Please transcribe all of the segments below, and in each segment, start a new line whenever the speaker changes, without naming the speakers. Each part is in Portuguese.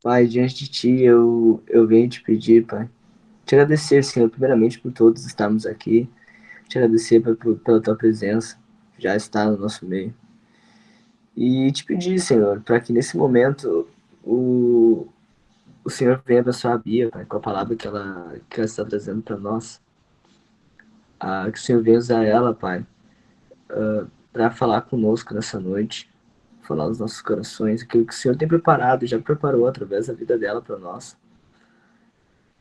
Pai, diante de Ti eu venho te pedir, Pai. Te agradecer, Senhor, primeiramente por todos estarmos aqui. Te agradecer pela Tua presença, já está no nosso meio. E te pedir, Senhor, para que nesse momento o, o Senhor venha abençoar a Bia, Pai, com a palavra que ela está trazendo para nós. Que o Senhor venha usar ela, Pai, para falar conosco nessa noite, falar nos nossos corações, aquilo que o Senhor tem preparado, já preparou através da vida dela para nós.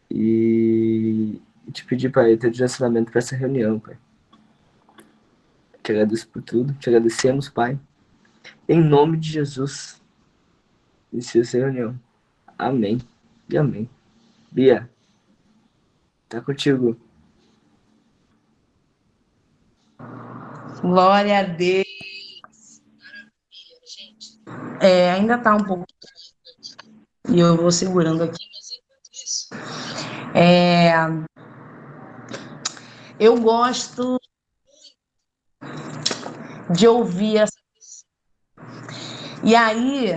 E te pedir, Pai, ter direcionamento para essa reunião, Pai. Te agradeço por tudo, te agradecemos, Pai. Em nome de Jesus, inicia essa reunião. Amém e amém. Bia, tá contigo.
Glória a Deus. Ainda tá um pouco e eu vou segurando aqui, mas enquanto isso, eu gosto de ouvir essa. E aí,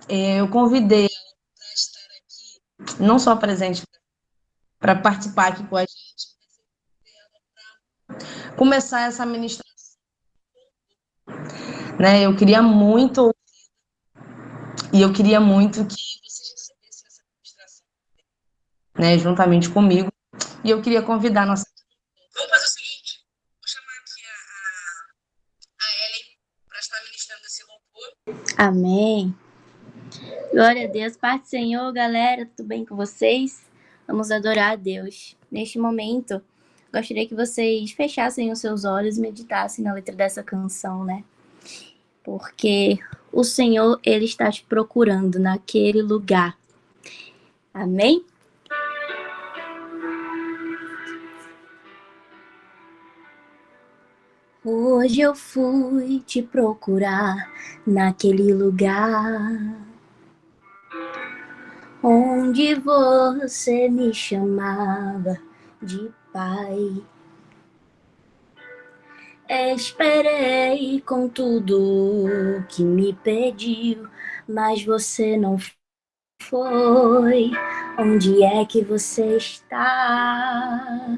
eu convidei para estar aqui, não só presente, para participar aqui com a gente, começar essa ministração, né? Eu queria muito, e eu queria muito que vocês recebessem essa ministração, né, juntamente comigo. E eu queria convidar a nossa. Vamos fazer o seguinte: vou chamar aqui a Ellen para estar ministrando esse louvor.
Amém. Glória a Deus, Pai do Senhor, galera, tudo bem com vocês? Vamos adorar a Deus. Neste momento, gostaria que vocês fechassem os seus olhos e meditassem na letra dessa canção, né? Porque o Senhor, Ele está te procurando naquele lugar. Amém? Hoje eu fui te procurar naquele lugar onde você me chamava de Pai. Esperei com tudo que me pediu, mas você não foi. Onde é que você está?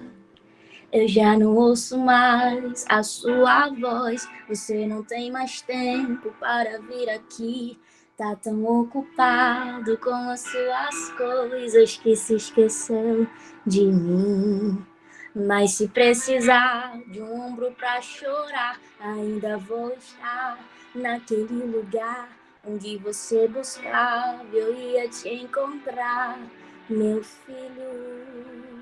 Eu já não ouço mais a sua voz. Você não tem mais tempo para vir aqui. Tá tão ocupado com as suas coisas que se esqueceu de mim. Mas se precisar de um ombro pra chorar, ainda vou estar naquele lugar onde você buscava, eu ia te encontrar, meu filho.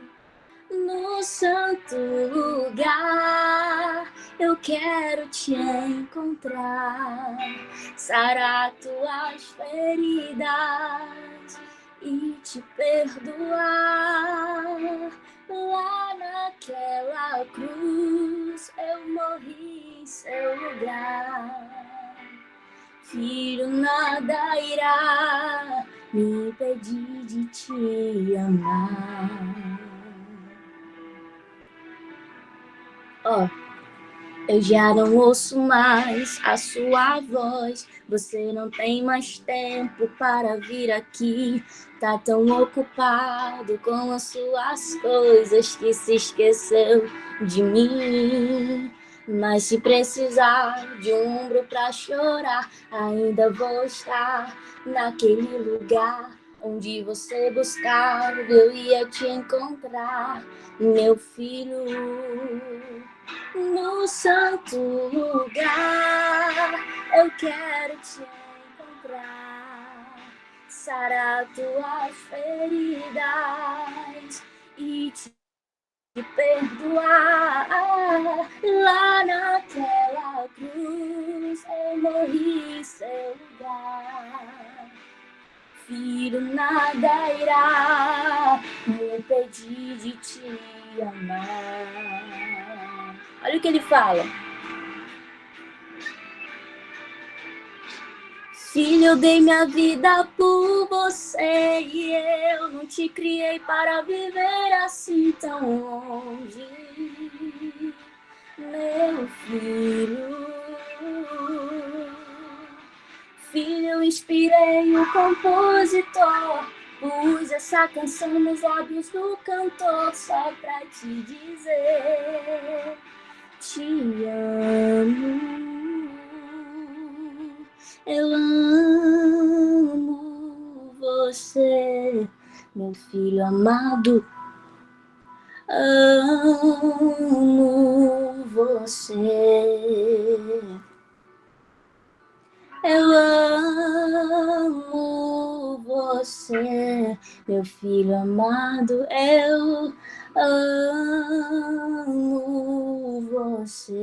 No santo lugar, eu quero te encontrar, sarar tuas feridas e te perdoar. Lá naquela cruz eu morri em seu lugar. Filho, nada irá me impedir de te amar. Eu já não ouço mais a sua voz. Você não tem mais tempo para vir aqui. Tá tão ocupado com as suas coisas que se esqueceu de mim. Mas se precisar de um ombro pra chorar, ainda vou estar naquele lugar onde você buscava, eu ia te encontrar, meu filho. No santo lugar, eu quero te encontrar, sarar tuas feridas e te perdoar. Lá naquela cruz eu morri em seu lugar. Filho, nada irá me impedir de te amar. Olha o que ele fala. Filho, eu dei minha vida por você e eu não te criei para viver assim tão longe. Meu filho, filho, eu inspirei o compositor. Pus essa canção nos lábios do cantor só pra te dizer: te amo. Eu amo você, meu filho amado. Amo você. Eu amo você, meu filho amado. Eu amo você.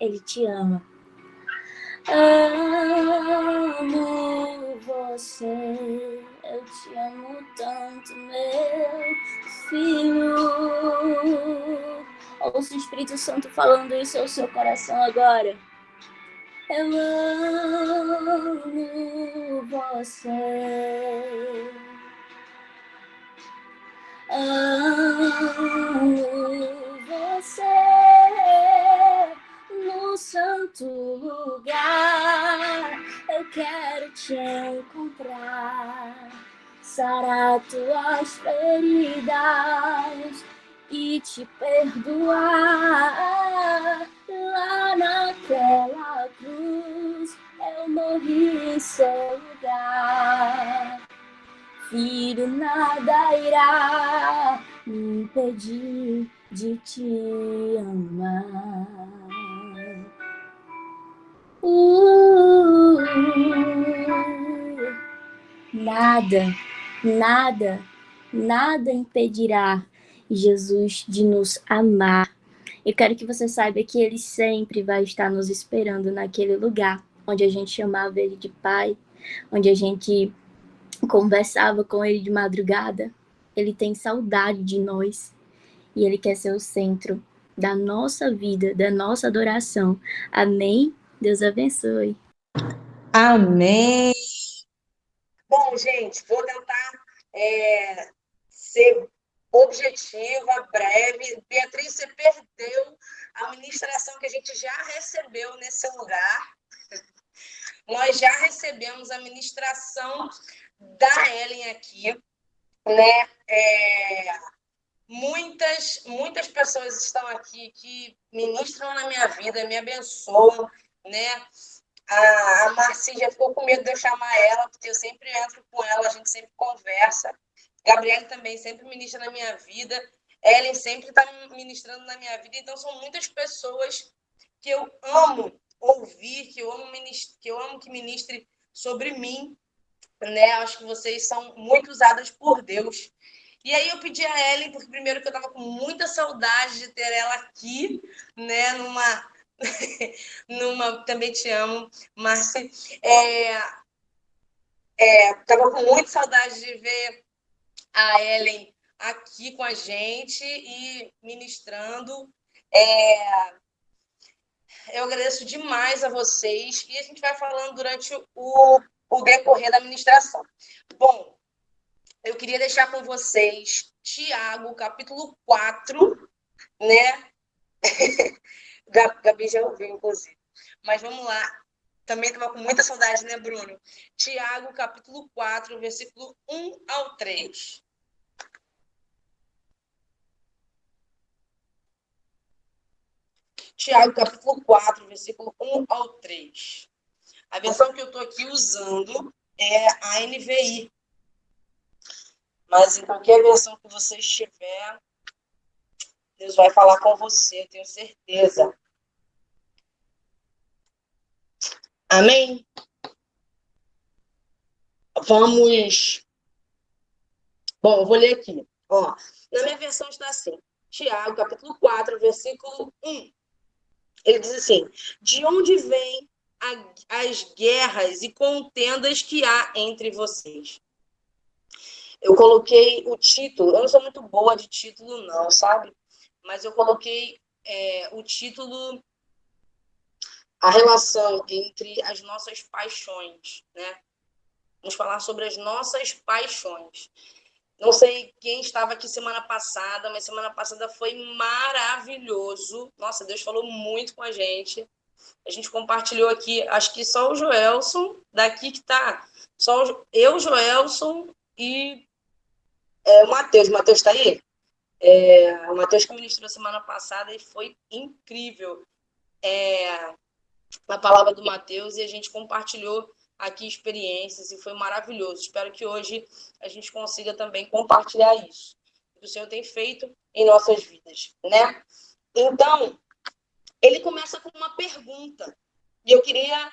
Ele te ama. Amo você. Eu te amo tanto, meu filho. Ouça o Espírito Santo falando isso ao seu coração agora. Eu amo você. Amo você no santo lugar. Eu quero te encontrar, sarar tuas feridas e te perdoar. Lá naquela cruz eu morri em seu lugar. Filho, nada irá me impedir de te amar. Nada impedirá Jesus de nos amar. Eu quero que você saiba que Ele sempre vai estar nos esperando naquele lugar onde a gente chamava Ele de Pai, onde a gente conversava com Ele de madrugada. Ele tem saudade de nós e Ele quer ser o centro da nossa vida, da nossa adoração. Amém? Deus abençoe.
Amém.
Bom, gente, vou tentar ser objetiva, breve. Beatriz, você perdeu a ministração que a gente já recebeu nesse lugar. Nós já recebemos a ministração da Ellen aqui, né? Muitas pessoas estão aqui que ministram na minha vida, me abençoam, né? A Marci já ficou com medo de eu chamar ela, porque eu sempre entro com ela, a gente sempre conversa. Gabriele também sempre ministra na minha vida. Ellen sempre está ministrando na minha vida. Então, são muitas pessoas que eu amo ouvir, que eu amo que ministre sobre mim, né? Acho que vocês são muito usadas por Deus. E aí eu pedi a Ellen, porque primeiro que eu estava com muita saudade de ter ela aqui, né? Também te amo, Márcia. Estava com muita saudade de ver a Ellen aqui com a gente e ministrando. Eu agradeço demais a vocês e a gente vai falando durante o decorrer da ministração. Bom, eu queria deixar com vocês Tiago, capítulo 4, né? Gabi já ouviu, inclusive. Mas vamos lá. Também estava com muita saudade, né, Bruno? Tiago, capítulo 4, versículo 1 ao 3. Tiago, capítulo 4, versículo 1 ao 3. A versão que eu estou aqui usando é a NVI. Mas em qualquer versão que você estiver, Deus vai falar com você, tenho certeza. Amém? Vamos. Bom, eu vou ler aqui. Ó, na minha versão está assim. Tiago, capítulo 4, versículo 1. Ele diz assim: de onde vêm as guerras e contendas que há entre vocês? Eu coloquei o título, eu não sou muito boa de título não, sabe? Mas eu coloquei o título, a relação entre as nossas paixões, né? Vamos falar sobre as nossas paixões. Não sei quem estava aqui semana passada, mas semana passada foi maravilhoso. Nossa, Deus falou muito com a gente. A gente compartilhou aqui, acho que só o Joelson, daqui que tá, só eu, Joelson e o Matheus. O Matheus está aí? O Matheus que ministrou semana passada e foi incrível a palavra do Matheus, e a gente compartilhou aqui experiências e foi maravilhoso. Espero que hoje a gente consiga também compartilhar isso, que o Senhor tem feito em nossas vidas, né? Então, ele começa com uma pergunta, e eu queria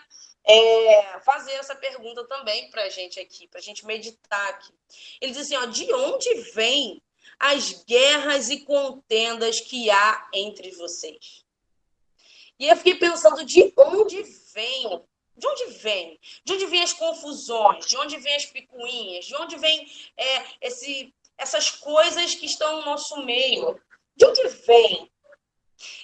fazer essa pergunta também para a gente aqui, para a gente meditar aqui. Ele diz assim, ó, de onde vêm as guerras e contendas que há entre vocês? E eu fiquei pensando, de onde vem? De onde vem? De onde vêm as confusões? De onde vêm as picuinhas? De onde vêm essas coisas que estão no nosso meio? De onde vem?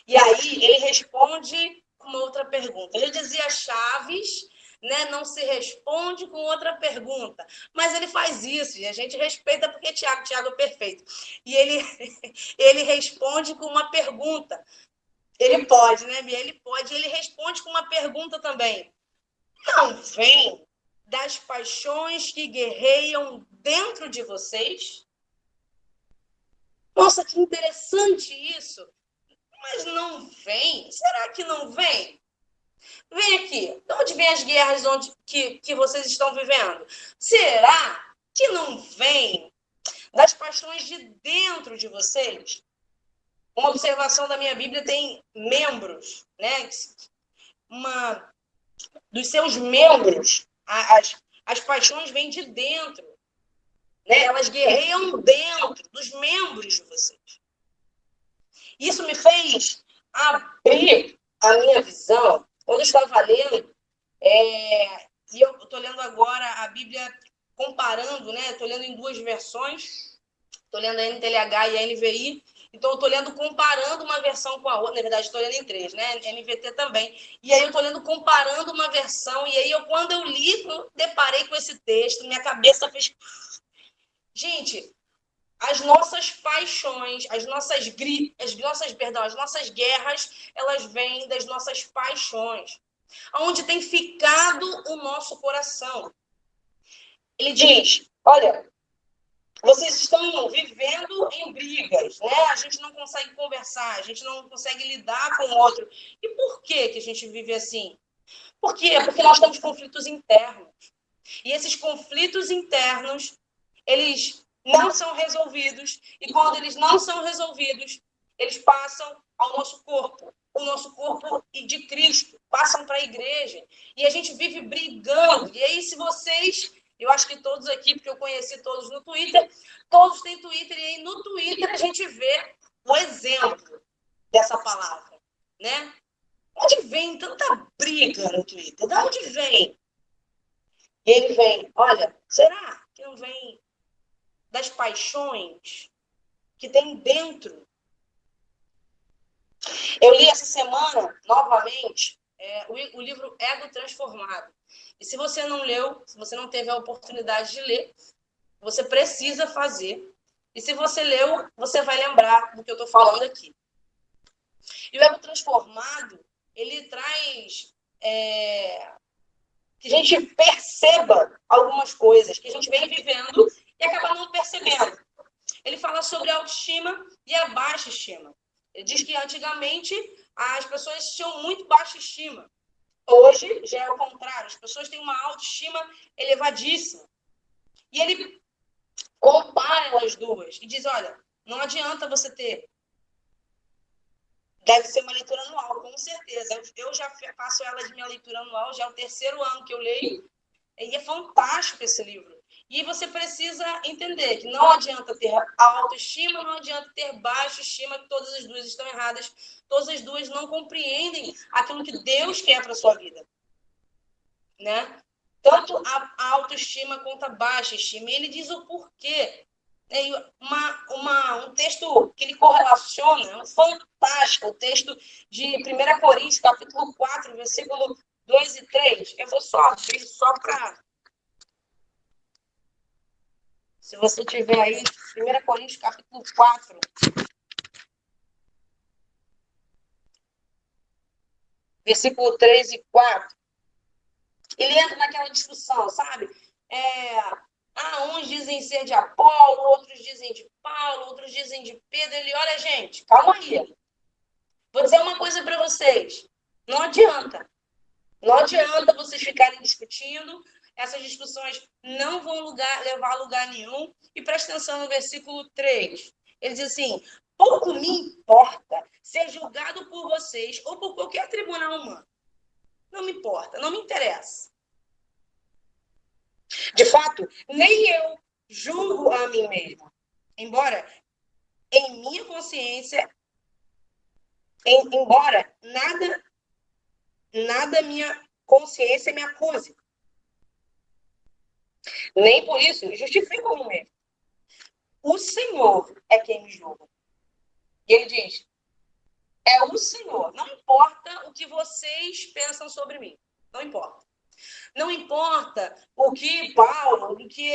E aí ele responde com uma outra pergunta. Ele dizia Chaves, né? Não se responde com outra pergunta. Mas ele faz isso e a gente respeita porque Tiago é perfeito. E ele responde com uma pergunta. Ele pode, né, Bia? Ele pode. Ele responde com uma pergunta também. Não vem das paixões que guerreiam dentro de vocês? Nossa, que interessante isso. Mas não vem? Será que não vem? Vem aqui. De onde vêm as guerras que vocês estão vivendo? Será que não vem das paixões de dentro de vocês? Uma observação da minha Bíblia tem membros, né? Dos seus membros, as paixões vêm de dentro, né? Elas guerreiam dentro dos membros de vocês. Isso me fez abrir a minha visão. Quando eu estava lendo, e eu estou lendo agora a Bíblia comparando, né? Estou lendo em duas versões, estou lendo a NTLH e a NVI, então eu estou lendo comparando uma versão com a outra, na verdade estou lendo em três, né? NVT também. E aí eu estou lendo comparando uma versão, e aí quando eu li, eu deparei com esse texto, minha cabeça fez... Gente, as nossas paixões, as nossas guerras, elas vêm das nossas paixões. Onde tem ficado o nosso coração. Ele diz, olha, vocês estão vivendo em brigas, né? A gente não consegue conversar, a gente não consegue lidar com o outro. E por que a gente vive assim? Por quê? Porque nós temos conflitos internos. E esses conflitos internos, eles não são resolvidos. E quando eles não são resolvidos, eles passam ao nosso corpo. O nosso corpo de Cristo. Passam para a igreja. E a gente vive brigando. E aí, se vocês... Eu acho que todos aqui, porque eu conheci todos no Twitter, todos têm Twitter, e aí no Twitter a gente vê o exemplo dessa palavra, né? Onde vem tanta briga no Twitter? De onde vem? E ele vem, olha, será que não vem das paixões que tem dentro? Eu li essa semana, novamente, o livro Ego Transformado. E se você não leu, se você não teve a oportunidade de ler, você precisa fazer. E se você leu, você vai lembrar do que eu estou falando aqui. E o Ego Transformado, ele traz que a gente perceba algumas coisas que a gente vem vivendo e acaba não percebendo. Ele fala sobre a autoestima e a baixa estima. Ele diz que antigamente as pessoas tinham muito baixa estima. Hoje já é o contrário, as pessoas têm uma autoestima elevadíssima. E ele compara as duas e diz, olha, não adianta você ter... Deve ser uma leitura anual, com certeza. Eu já faço ela de minha leitura anual, já é o 3º ano que eu leio, e é fantástico esse livro. E você precisa entender que não adianta ter autoestima, não adianta ter baixa estima, que todas as duas estão erradas, todas as duas não compreendem aquilo que Deus quer para a sua vida. Né? Tanto a autoestima quanto a baixa estima. E ele diz o porquê. Um texto que ele correlaciona, fantástico, o texto de 1 Coríntios, capítulo 4, versículo 2 e 3. Eu vou só abrir, só para... Se você tiver aí, 1 Coríntios, capítulo 4, versículo 3 e 4, ele entra naquela discussão, sabe? Uns dizem ser de Apolo, outros dizem de Paulo, outros dizem de Pedro. Ele, olha, gente, calma aí. Vou dizer uma coisa para vocês. Não adianta. Não adianta vocês ficarem discutindo. Essas discussões não vão levar a lugar nenhum. E presta atenção no versículo 3. Ele diz assim, pouco me importa ser julgado por vocês ou por qualquer tribunal humano. Não me importa, não me interessa. De fato, nem eu julgo a mim mesmo. Embora em minha consciência, embora nada minha consciência me acuse. Nem por isso justifico a mim mesmo. O Senhor é quem me julga. E ele diz, é o Senhor. Não importa o que vocês pensam sobre mim. Não importa. Não importa o que Paulo, o que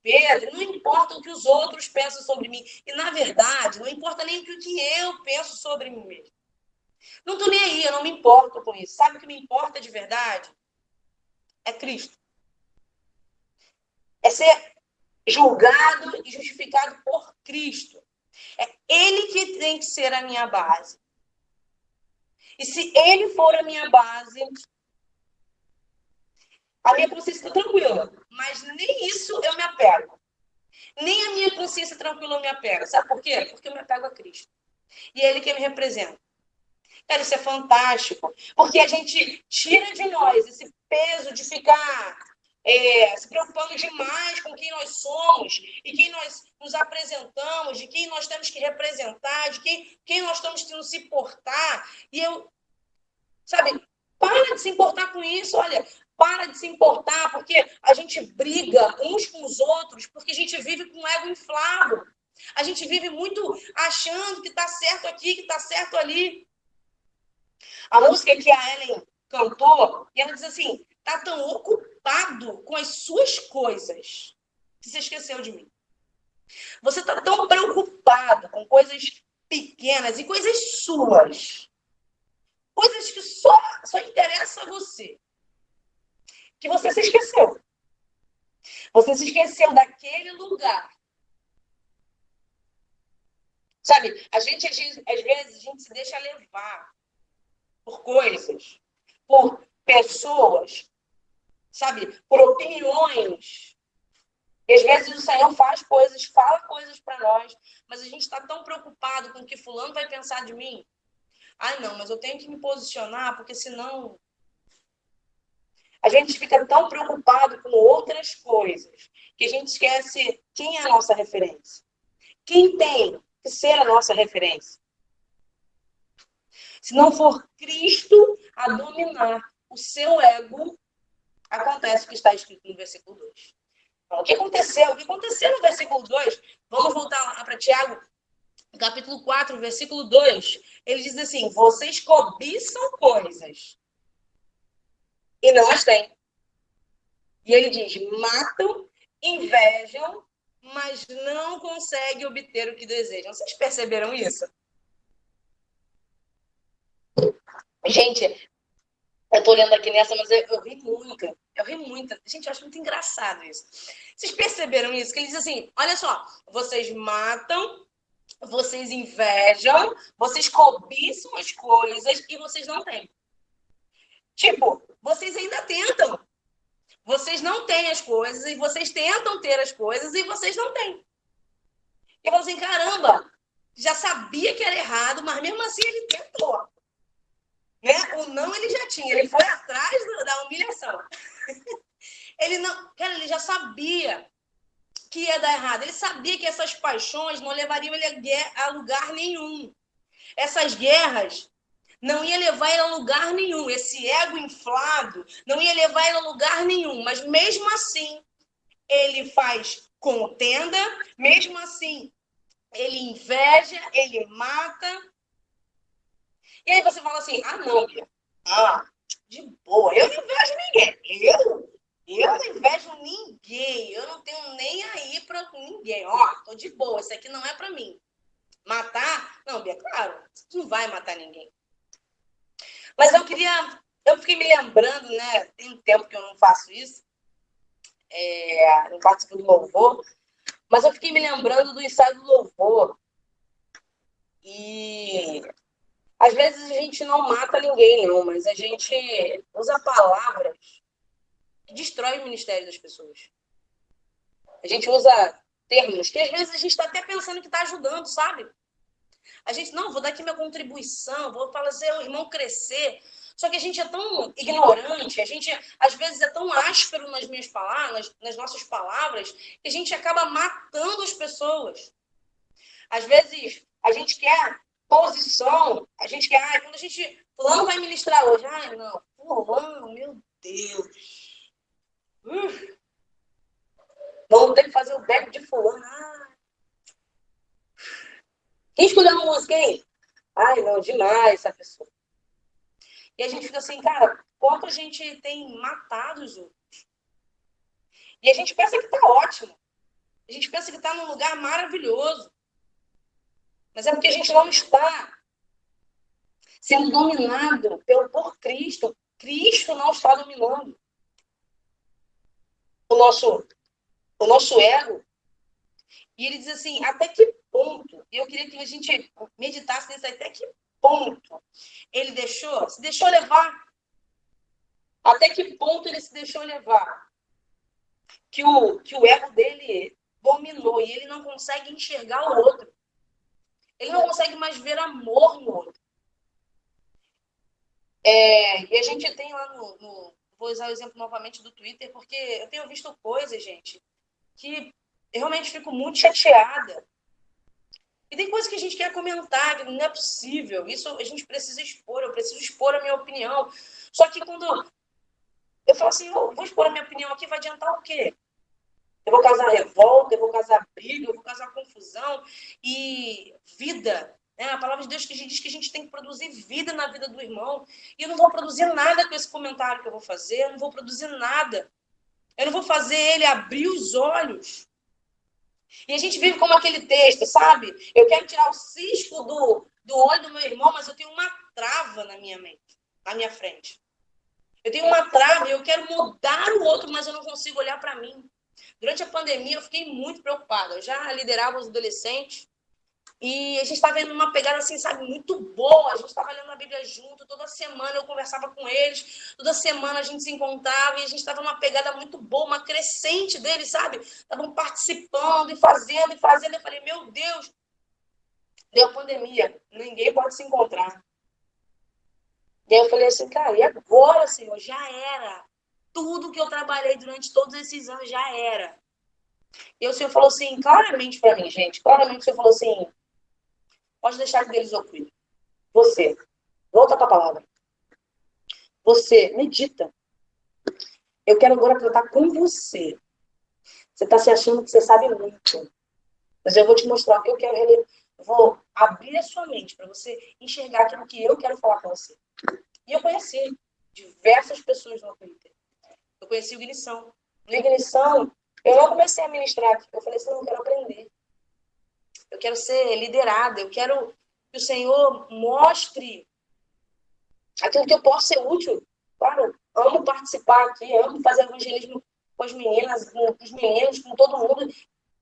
Pedro, não importa o que os outros pensam sobre mim. E, na verdade, não importa nem o que eu penso sobre mim mesmo. Não estou nem aí, eu não me importo com isso. Sabe o que me importa de verdade? É Cristo. É ser julgado e justificado por Cristo. É Ele que tem que ser a minha base. E se Ele for a minha base, a minha consciência está tranquila. Mas nem isso eu me apego. Nem a minha consciência tranquila eu me apego. Sabe por quê? Porque eu me apego a Cristo. E é Ele que me representa. Cara, isso é fantástico. Porque a gente tira de nós esse peso de ficar se preocupando demais com quem nós somos e quem nós nos apresentamos, de quem nós temos que representar, de quem nós temos que nos se portar. E sabe, para de se importar com isso, olha, para de se importar, porque a gente briga uns com os outros, porque a gente vive com o ego inflado. A gente vive muito achando que está certo aqui, que está certo ali. A música que a Ellen cantou, e ela diz assim, tá tão ocupado com as suas coisas que você esqueceu de mim. Você tá tão preocupado com coisas pequenas e coisas suas. Coisas que só interessam a você. Que você se esqueceu. Você se esqueceu daquele lugar. Sabe, às vezes, a gente se deixa levar por coisas, por pessoas, sabe, por opiniões. E às vezes o Senhor fala coisas para nós, mas a gente está tão preocupado com o que fulano vai pensar de mim. Ai, não, mas eu tenho que me posicionar, porque senão... A gente fica tão preocupado com outras coisas, que a gente esquece quem é a nossa referência. Quem tem que ser a nossa referência? Se não for Cristo a dominar o seu ego, acontece o que está escrito no versículo 2. Então, o que aconteceu? O que aconteceu no versículo 2? Vamos voltar lá para Tiago, capítulo 4, versículo 2. Ele diz assim, vocês cobiçam coisas e não as têm. E ele diz, matam, invejam, mas não conseguem obter o que desejam. Vocês perceberam isso? Gente, eu tô olhando aqui nessa, mas eu ri muito. Eu ri muito. Gente, eu acho muito engraçado isso. Vocês perceberam isso? Que ele diz assim, olha só, vocês matam, vocês invejam, vocês cobiçam as coisas e vocês não têm. Tipo, vocês ainda tentam. Vocês não têm as coisas e vocês tentam ter as coisas e vocês não têm. E eu assim, caramba, já sabia que era errado, mas mesmo assim ele tentou. Né? O não ele já tinha, ele foi atrás da humilhação. Ele não, cara, ele já sabia que ia dar errado. Ele sabia que essas paixões não levariam ele a lugar nenhum. Essas guerras não ia levar ele a lugar nenhum. Esse ego inflado não ia levar ele a lugar nenhum. Mas mesmo assim, ele faz contenda, mesmo assim, ele inveja, ele mata. E aí você fala assim, não, Bia. De boa, eu não invejo ninguém. Eu não invejo ninguém. Eu não tenho nem aí pra ninguém. Tô de boa, isso aqui não é pra mim. Matar? Não, Bia, claro, não vai matar ninguém. Mas eu fiquei me lembrando, né? Tem um tempo que eu não faço isso, não participo do louvor, mas eu fiquei me lembrando do ensaio do louvor. E às vezes a gente não mata ninguém, não, mas a gente usa palavras que destroem o ministério das pessoas. A gente usa termos que às vezes a gente está até pensando que está ajudando, sabe? A gente, não, vou dar aqui minha contribuição, vou fazer o irmão crescer. Só que a gente é tão ignorante, a gente às vezes é tão áspero nas minhas palavras, nas nossas palavras, que a gente acaba matando as pessoas. Às vezes a gente quer posição, a gente quer, quando a gente, fulano vai ministrar hoje, não, fulano, meu Deus. Vamos ter que fazer o back de fulano. Quem escolheu a música, hein? Não, demais essa pessoa. E a gente fica assim, cara, quanto a gente tem matado os outros. E a gente pensa que tá ótimo. A gente pensa que tá num lugar maravilhoso. Mas é porque a gente não está sendo dominado por Cristo. Cristo não está dominando o nosso ego. E ele diz assim, até que ponto? E eu queria que a gente meditasse nisso, até que ponto ele se deixou levar. Até que ponto ele se deixou levar? Que o ego dele dominou e ele não consegue enxergar o outro. Ele não consegue mais ver amor no outro. E a gente tem lá vou usar o exemplo novamente do Twitter, porque eu tenho visto coisas, gente, que eu realmente fico muito chateada. E tem coisas que a gente quer comentar, que não é possível. Isso a gente precisa expor, eu preciso expor a minha opinião. Só que quando eu falo assim, eu vou expor a minha opinião aqui, vai adiantar o quê? Eu vou causar revolta, eu vou causar briga, eu vou causar confusão e vida. A palavra de Deus que diz que a gente tem que produzir vida na vida do irmão. E eu não vou produzir nada com esse comentário que eu vou fazer, eu não vou produzir nada. Eu não vou fazer ele abrir os olhos. E a gente vive como aquele texto, sabe? Eu quero tirar o cisco do olho do meu irmão, mas eu tenho uma trava na minha mente, na minha frente. Eu tenho uma trava e eu quero mudar o outro, mas eu não consigo olhar para mim. Durante a pandemia, eu fiquei muito preocupada. Eu já liderava os adolescentes e a gente estava vendo uma pegada, assim, sabe, muito boa. A gente estava lendo a Bíblia junto. Toda semana eu conversava com eles. Toda semana a gente se encontrava e a gente estava numa pegada muito boa, uma crescente deles, sabe? Estavam participando e fazendo. Eu falei, meu Deus, deu pandemia. Ninguém pode se encontrar. E aí eu falei assim, cara, e agora, Senhor? Já era. Tudo que eu trabalhei durante todos esses anos já era. E o Senhor falou assim, claramente para mim, gente, claramente o Senhor falou assim, pode deixar que Deus o cuide. Você, volta para a palavra. Você, medita. Eu quero agora tratar com você. Você está se achando que você sabe muito. Mas eu vou te mostrar o que eu quero. Vou abrir a sua mente para você enxergar aquilo que eu quero falar com você. E eu conheci diversas pessoas no Twitter. Eu conheci o Ignição. No Ignição, eu não comecei a ministrar. Eu falei assim, não, eu quero aprender. Eu quero ser liderada. Eu quero que o Senhor mostre aquilo que eu posso ser útil. Claro, amo participar aqui, amo fazer evangelismo com as meninas, com os meninos, com todo mundo.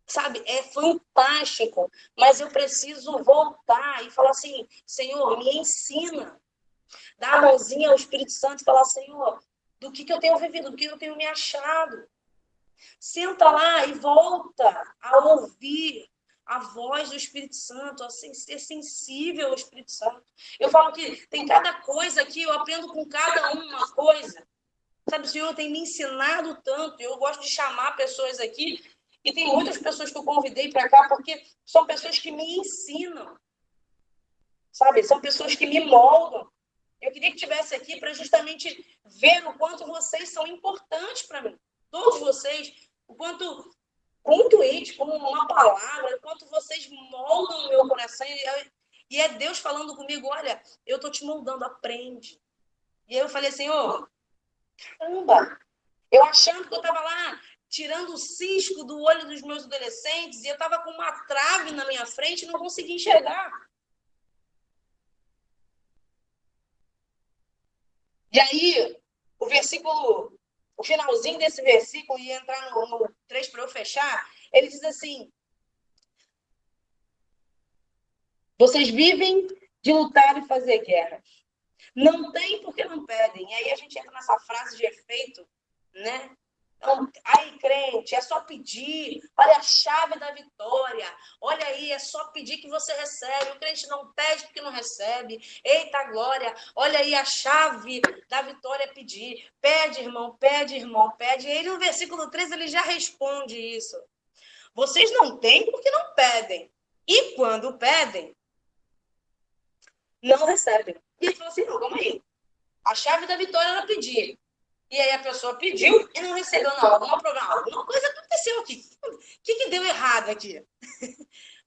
Sabe, é fantástico. Mas eu preciso voltar e falar assim, Senhor, me ensina. Dar a mãozinha ao Espírito Santo e falar, Senhor, do que eu tenho vivido, do que eu tenho me achado. Senta lá e volta a ouvir a voz do Espírito Santo, a ser sensível ao Espírito Santo. Eu falo que tem cada coisa aqui, eu aprendo com cada uma coisa. Sabe, o Senhor tem me ensinado tanto. Eu gosto de chamar pessoas aqui, e tem muitas pessoas que eu convidei para cá, porque são pessoas que me ensinam. Sabe, são pessoas que me moldam. Eu queria que estivesse aqui para justamente ver o quanto vocês são importantes para mim. Todos vocês, o quanto com um tweet, com uma palavra, o quanto vocês moldam o meu coração. E é Deus falando comigo, olha, eu estou te moldando, aprende. E aí eu falei, Senhor, caramba, eu achando que eu estava lá tirando o cisco do olho dos meus adolescentes e eu estava com uma trave na minha frente e não conseguia enxergar. E aí, o finalzinho desse versículo, e entrar no 3 para eu fechar, ele diz assim: vocês vivem de lutar e fazer guerra. Não tem porque não pedem. E aí a gente entra nessa frase de efeito, né? Então, aí, crente, é só pedir. Olha a chave da vitória. Olha aí, é só pedir que você recebe. O crente não pede porque não recebe. Eita glória. Olha aí, a chave da vitória é pedir. Pede, irmão, pede, irmão, pede. E aí no versículo 3 ele já responde isso. Vocês não têm porque não pedem. E quando pedem, não recebem. E ele falou assim, não, calma aí. A chave da vitória era pedir. E aí a pessoa pediu e não recebeu, não. Alguma coisa aconteceu aqui. O que deu errado aqui?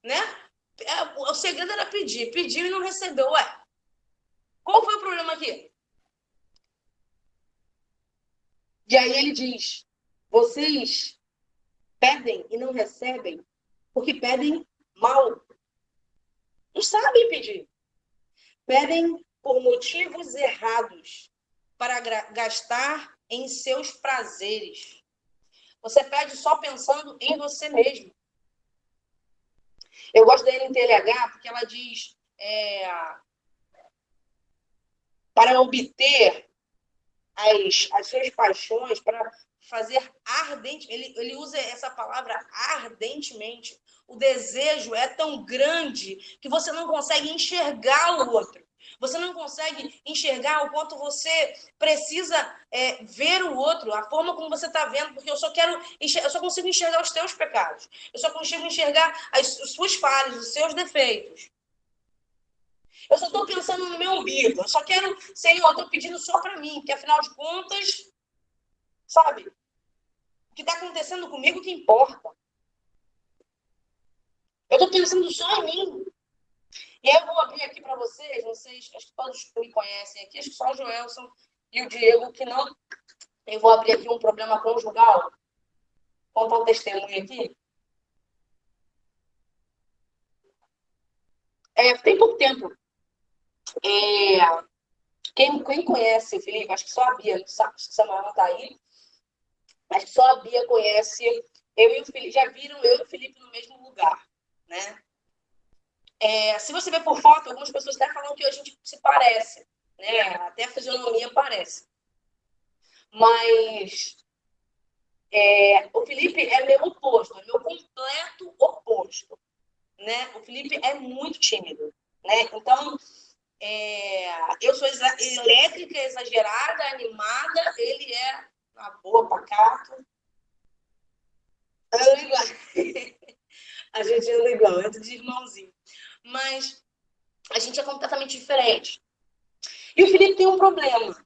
Né? O segredo era pedir. Pediu e não recebeu. Ué, qual foi o problema aqui? E aí ele diz, vocês pedem e não recebem porque pedem mal. Não sabem pedir. Pedem por motivos errados para gastar em seus prazeres. Você pede só pensando em você mesmo. Eu gosto da NTLH porque ela diz para obter as suas paixões, para fazer ardente, ele usa essa palavra ardentemente. O desejo é tão grande que você não consegue enxergar o outro. Você não consegue enxergar o quanto você precisa ver o outro, a forma como você está vendo, porque eu só consigo enxergar os teus pecados. Eu só consigo enxergar as suas falhas, os seus defeitos. Eu só estou pensando no meu umbigo. Eu só quero, Senhor, eu estou pedindo só para mim, porque afinal de contas, sabe, o que está acontecendo comigo que importa. Eu estou pensando só em mim. E aí eu vou abrir aqui para vocês, acho que todos me conhecem aqui, acho que só o Joelson e o Diego que não. Eu vou abrir aqui um problema conjugal. Contar um testemunho aqui. Tem pouco tempo. Quem conhece o Felipe, acho que só a Bia, acho que Samuel não está aí, acho que só a Bia conhece eu e o Felipe, já viram eu e o Felipe no mesmo lugar, né? Se você ver por foto, algumas pessoas até falam que a gente se parece, né? Até a fisionomia parece. Mas o Felipe é meu oposto, é meu completo oposto, né? O Felipe é muito tímido, né? Então, eu sou elétrica, exagerada, animada, ele é uma boa, pacato. Anda igual. A gente anda igual, é tudo de irmãozinho. Mas a gente é completamente diferente. E o Felipe tem um problema.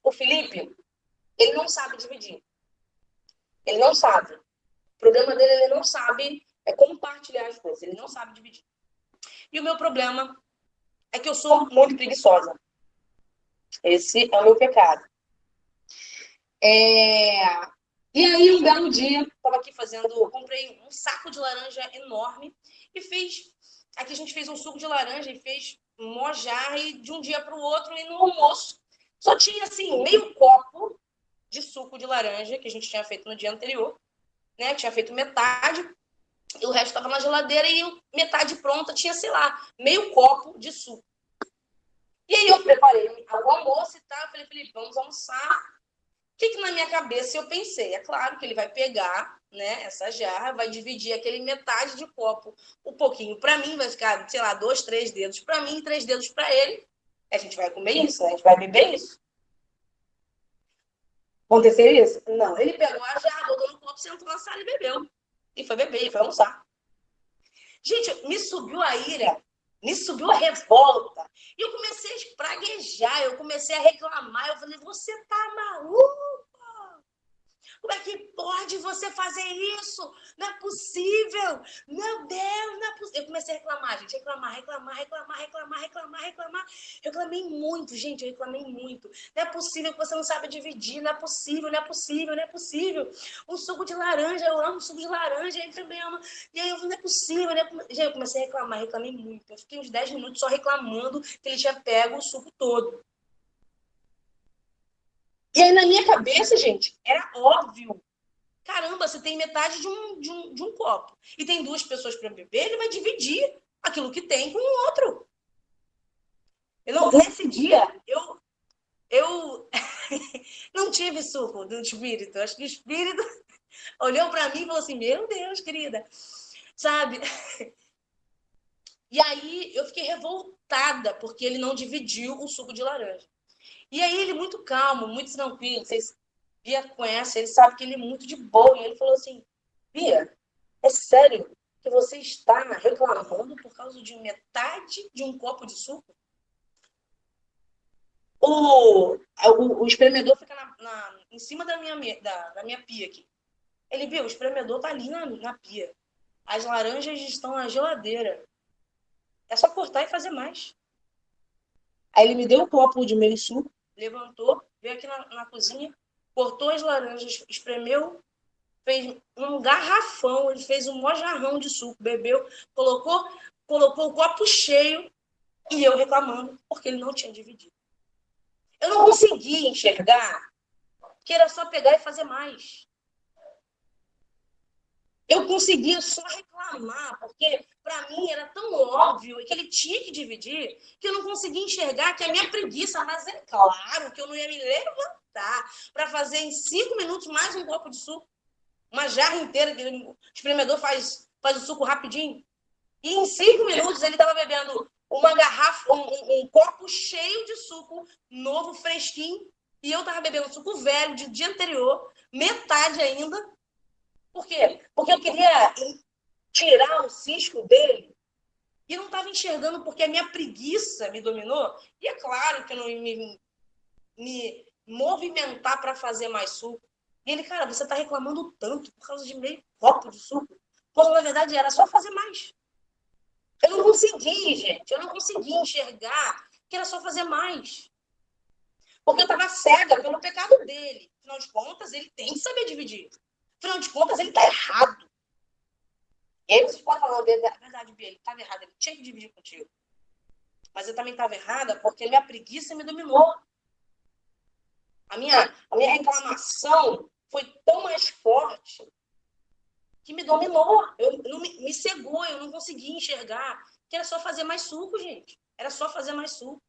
O Felipe, ele não sabe dividir. Ele não sabe. O problema dele, ele não sabe compartilhar as coisas. Ele não sabe dividir. E o meu problema é que eu sou muito preguiçosa. Esse é o meu pecado. E aí, um belo dia, estava aqui comprei um saco de laranja enorme e aqui a gente fez um suco de laranja e fez mojar e de um dia para o outro e no almoço só tinha, assim, meio copo de suco de laranja que a gente tinha feito no dia anterior, né? Tinha feito metade e o resto estava na geladeira e metade pronta tinha, sei lá, meio copo de suco. E aí eu preparei o almoço e tal, eu falei, Felipe, vamos almoçar. O que na minha cabeça eu pensei? É claro que ele vai pegar, né, essa jarra, vai dividir aquele metade de copo, um pouquinho para mim, vai ficar, sei lá, 2, 3 dedos para mim, 3 dedos para ele. A gente vai comer isso, né? A gente vai beber isso. Aconteceu isso? Não. Ele pegou a jarra, botou no copo, sentou na sala e bebeu. E foi beber, e foi almoçar. Gente, me subiu a ira, me subiu a revolta. E eu comecei a espraguejar, eu comecei a reclamar. Eu falei, você tá maluco? Como é que pode você fazer isso? Não é possível. Meu Deus, não é possível. Eu comecei a reclamar, gente. Reclamar. Reclamei muito, gente. Eu reclamei muito. Não é possível que você não sabe dividir. Não é possível. Um suco de laranja, eu amo suco de laranja. Ele também ama. E aí eu falei, não é possível. Gente, eu comecei a reclamei muito. Eu fiquei uns 10 minutos só reclamando que ele tinha pego o suco todo. E aí, na minha cabeça, gente, era óbvio. Caramba, você tem metade de um copo. E tem 2 pessoas para beber, ele vai dividir aquilo que tem com o outro. Nesse dia, eu não tive suco do espírito. Acho que o espírito olhou para mim e falou assim, meu Deus, querida. Sabe? E aí eu fiquei revoltada, porque ele não dividiu o suco de laranja. E aí ele muito calmo, muito tranquilo, vocês Bia conhece, ele sabe que ele é muito de boa. E ele falou assim, Bia, é sério que você está reclamando por causa de metade de um copo de suco? O espremedor fica em cima da minha pia aqui. Ele viu, o espremedor tá ali na pia. As laranjas estão na geladeira. É só cortar e fazer mais. Aí ele me deu um copo de meio suco, levantou, veio aqui na cozinha, cortou as laranjas, espremeu, fez um garrafão, ele fez um mó jarrão de suco, bebeu, colocou o copo cheio e eu reclamando porque ele não tinha dividido. Eu não conseguia enxergar que era só pegar e fazer mais. Eu conseguia só reclamar, porque para mim era tão óbvio que ele tinha que dividir, que eu não conseguia enxergar que a minha preguiça, mas é claro que eu não ia me levantar para fazer em 5 minutos mais um copo de suco, uma jarra inteira, que o espremedor faz o suco rapidinho. E em 5 minutos ele estava bebendo uma garrafa, um copo cheio de suco novo, fresquinho, e eu estava bebendo suco velho de dia anterior, metade ainda. Por quê? Porque eu queria tirar o cisco dele e não estava enxergando porque a minha preguiça me dominou. E é claro que eu não ia me movimentar para fazer mais suco. E ele, cara, você está reclamando tanto por causa de meio copo de suco. Quando, na verdade, era só fazer mais. Eu não consegui, gente. Eu não consegui enxergar que era só fazer mais. Porque eu estava cega pelo pecado dele. Afinal de contas, ele tem que saber dividir. Afinal de contas, ele está errado. E aí vocês podem falar, a verdade, Bia, ele estava errado, ele tinha que dividir contigo. Mas eu também estava errada porque a minha preguiça me dominou. A minha reclamação foi tão mais forte que me dominou. Me cegou, eu não conseguia enxergar que era só fazer mais suco, gente. Era só fazer mais suco.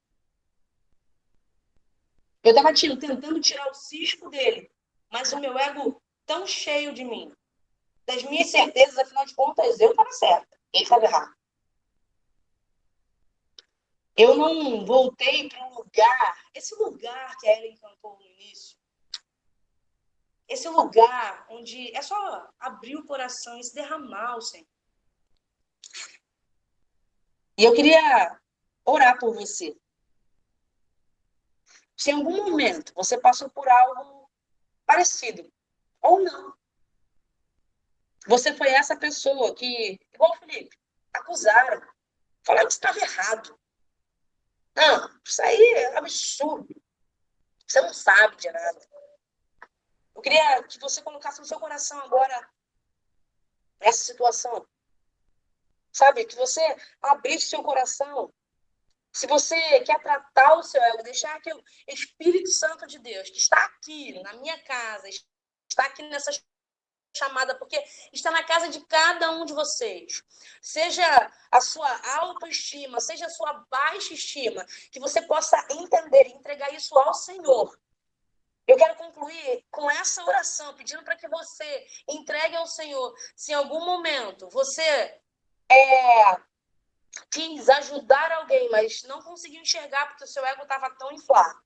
Eu estava tentando tirar o cisco dele, mas o meu ego tão cheio de mim, das minhas certezas, afinal de contas, eu estava certa, ele estava errado. Eu não voltei para um lugar, esse lugar que a Ellen cantou no início, esse lugar onde é só abrir o coração e se derramar ao Senhor. E eu queria orar por você. Se em algum momento você passou por algo parecido, ou não, você foi essa pessoa que, igual o Felipe, acusaram, falaram que estava errado. Não, isso aí é absurdo. Você não sabe de nada. Eu queria que você colocasse no seu coração agora essa situação. Sabe? Que você abrisse seu coração. Se você quer tratar o seu ego, deixar que o Espírito Santo de Deus, que está aqui na minha casa, está aqui nessa chamada, porque está na casa de cada um de vocês. Seja a sua autoestima, seja a sua baixa estima, que você possa entender e entregar isso ao Senhor. Eu quero concluir com essa oração, pedindo para que você entregue ao Senhor, se em algum momento você quis ajudar alguém, mas não conseguiu enxergar porque o seu ego estava tão inflado.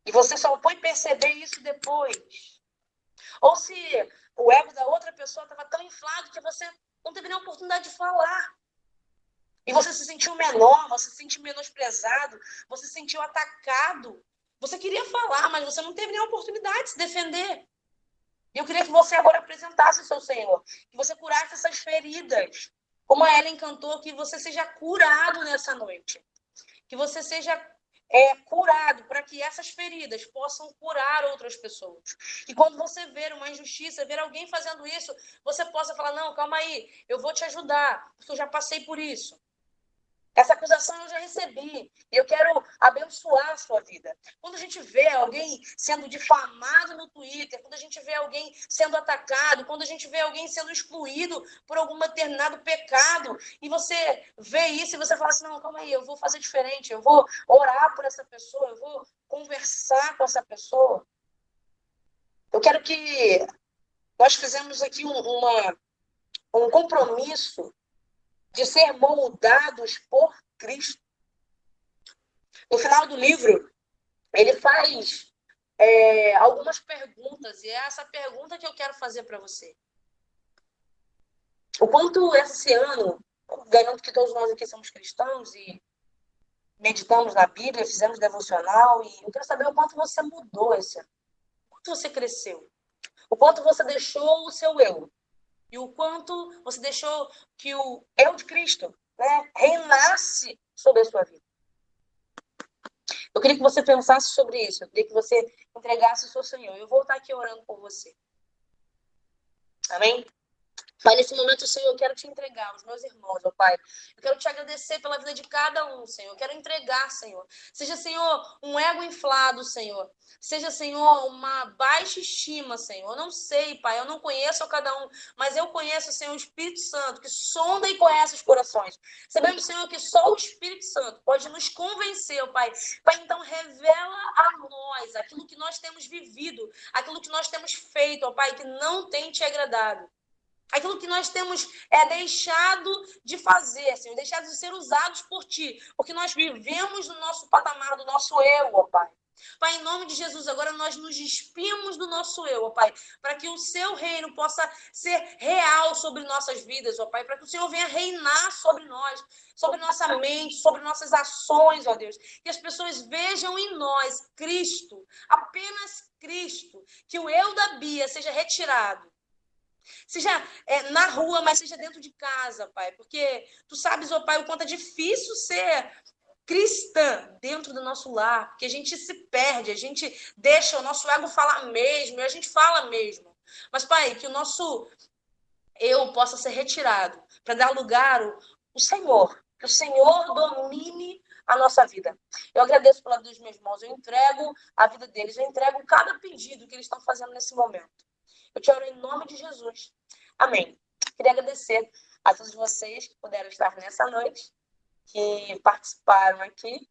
E você só foi perceber isso depois. Ou se o ego da outra pessoa estava tão inflado que você não teve nem a oportunidade de falar. E você se sentiu menor, você se sentiu menosprezado, você se sentiu atacado. Você queria falar, mas você não teve nem a oportunidade de se defender. E eu queria que você agora apresentasse o seu Senhor, que você curasse essas feridas. Como a Ellen cantou, que você seja curado nessa noite. Que você seja curado para que essas feridas possam curar outras pessoas. E quando você ver uma injustiça, ver alguém fazendo isso, você possa falar, não, calma aí, eu vou te ajudar, porque eu já passei por isso. Essa acusação eu já recebi. E eu quero abençoar a sua vida. Quando a gente vê alguém sendo difamado no Twitter, quando a gente vê alguém sendo atacado, quando a gente vê alguém sendo excluído por algum determinado pecado, e você vê isso e você fala assim, não, calma aí, eu vou fazer diferente, eu vou orar por essa pessoa, eu vou conversar com essa pessoa. Eu quero que nós fizemos aqui um compromisso de ser moldados por Cristo. No final do livro, ele faz algumas perguntas, e é essa pergunta que eu quero fazer para você. O quanto esse ano, garanto que todos nós aqui somos cristãos e meditamos na Bíblia, fizemos devocional, e eu quero saber o quanto você mudou esse ano. O quanto você cresceu. O quanto você deixou o seu eu. E o quanto você deixou que o eu de Cristo, né, reinasse sobre a sua vida. Eu queria que você pensasse sobre isso. Eu queria que você entregasse o seu Senhor. Eu vou estar aqui orando por você. Amém? Pai, nesse momento, Senhor, eu quero te entregar os meus irmãos, ó Pai. Eu quero te agradecer pela vida de cada um, Senhor. Eu quero entregar, Senhor. Seja, Senhor, um ego inflado, Senhor. Seja, Senhor, uma baixa estima, Senhor. Eu não sei, Pai, eu não conheço a cada um, mas eu conheço, Senhor, o Espírito Santo, que sonda e conhece os corações. Sabemos, Senhor, que só o Espírito Santo pode nos convencer, ó Pai. Pai, então revela a nós aquilo que nós temos vivido, aquilo que nós temos feito, ó Pai, que não tem te agradado. Aquilo que nós temos deixado de fazer, Senhor, deixado de ser usados por Ti, porque nós vivemos no nosso patamar, do nosso eu, ó Pai. Pai, em nome de Jesus, agora nós nos despimos do nosso eu, ó Pai, para que o Seu reino possa ser real sobre nossas vidas, ó Pai, para que o Senhor venha reinar sobre nós, sobre nossa mente, sobre nossas ações, ó Deus, que as pessoas vejam em nós Cristo, apenas Cristo, que o eu da Bia seja retirado. Seja na rua, mas seja dentro de casa, Pai. Porque Tu sabes, ó Pai, o quanto é difícil ser cristã dentro do nosso lar. Porque a gente se perde, a gente deixa o nosso ego falar mesmo, e a gente fala mesmo. Mas, Pai, que o nosso eu possa ser retirado para dar lugar ao Senhor. Que o Senhor domine a nossa vida. Eu agradeço pela vida dos meus irmãos. Eu entrego a vida deles. Eu entrego cada pedido que eles estão fazendo nesse momento. Eu te oro em nome de Jesus. Amém. Queria agradecer a todos vocês que puderam estar nessa noite, que participaram aqui.